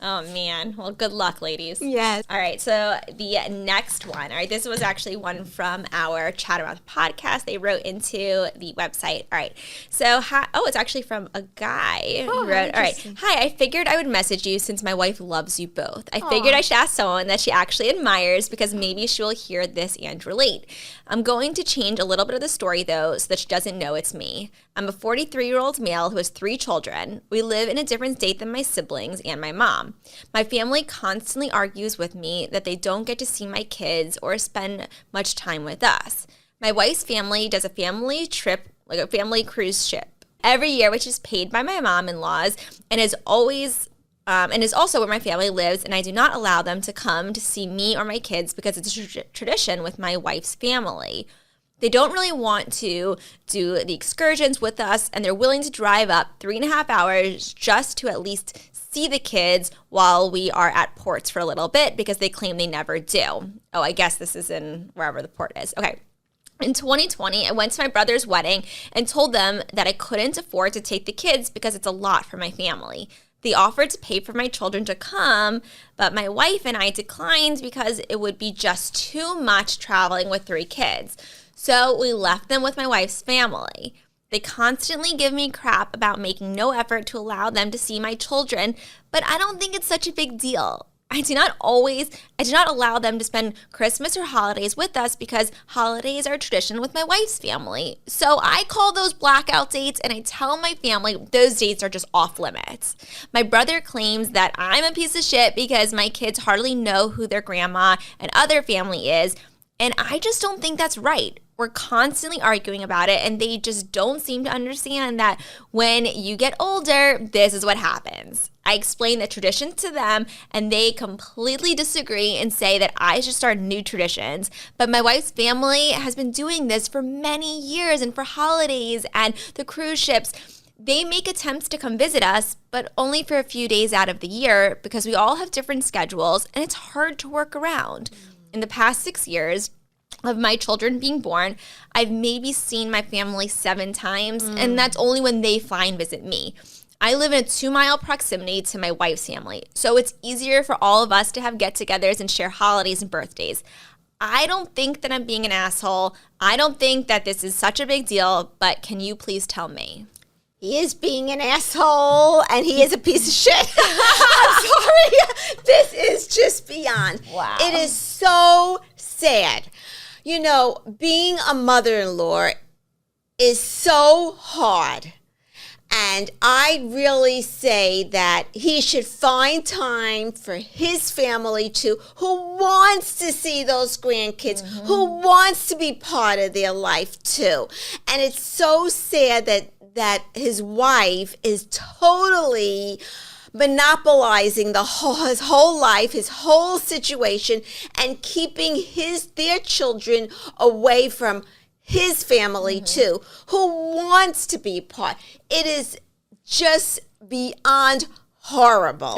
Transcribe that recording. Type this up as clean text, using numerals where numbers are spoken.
Oh, man. Well, good luck, ladies. Yes. All right. So the next one, all right, this was actually one from our Chat Around podcast. They wrote into the website. All right. So, it's actually from a guy who wrote, all right. Hi, I figured I would message you since my wife loves you both. I figured I should ask someone that she actually admires because maybe she will hear this and relate. I'm going to change a little bit of the story, though, so that she doesn't know it's me. I'm a 43-year-old male who has 3 children. We live in a different state than my siblings and my mom. My family constantly argues with me that they don't get to see my kids or spend much time with us. My wife's family does a family trip, like a family cruise ship, every year, which is paid by my mom-in-laws and is also where my family lives, and I do not allow them to come to see me or my kids because it's a tradition with my wife's family. They don't really want to do the excursions with us, and they're willing to drive up 3.5 hours just to at least see the kids while we are at ports for a little bit because they claim they never do. Oh, I guess this is in wherever the port is. Okay. In 2020, I went to my brother's wedding and told them that I couldn't afford to take the kids because it's a lot for my family. They offered to pay for my children to come, but my wife and I declined because it would be just too much traveling with 3 kids. So we left them with my wife's family. They constantly give me crap about making no effort to allow them to see my children, but I don't think it's such a big deal. I do not allow them to spend Christmas or holidays with us because holidays are a tradition with my wife's family. So I call those blackout dates and I tell my family those dates are just off limits. My brother claims that I'm a piece of shit because my kids hardly know who their grandma and other family is, and I just don't think that's right. We're constantly arguing about it, and they just don't seem to understand that when you get older, this is what happens. I explain the tradition to them, and they completely disagree and say that I should start new traditions. But my wife's family has been doing this for many years, and for holidays and the cruise ships, they make attempts to come visit us, but only for a few days out of the year because we all have different schedules, and it's hard to work around. In the past 6 years of my children being born, I've maybe seen my family 7 times, and that's only when they fly and visit me. I live in a 2-mile proximity to my wife's family, so it's easier for all of us to have get-togethers and share holidays and birthdays. I don't think that I'm being an asshole. I don't think that this is such a big deal, but can you please tell me? He is being an asshole, and he is a piece of shit. I'm sorry. This is just beyond. Wow. It is so sad. You know, being a mother-in-law is so hard. And I really say that he should find time for his family too, who wants to see those grandkids, who wants to be part of their life too. And it's so sad that his wife is totally monopolizing his whole life, his whole situation, and keeping their children away from his family too, who wants to be part. It is just beyond horrible.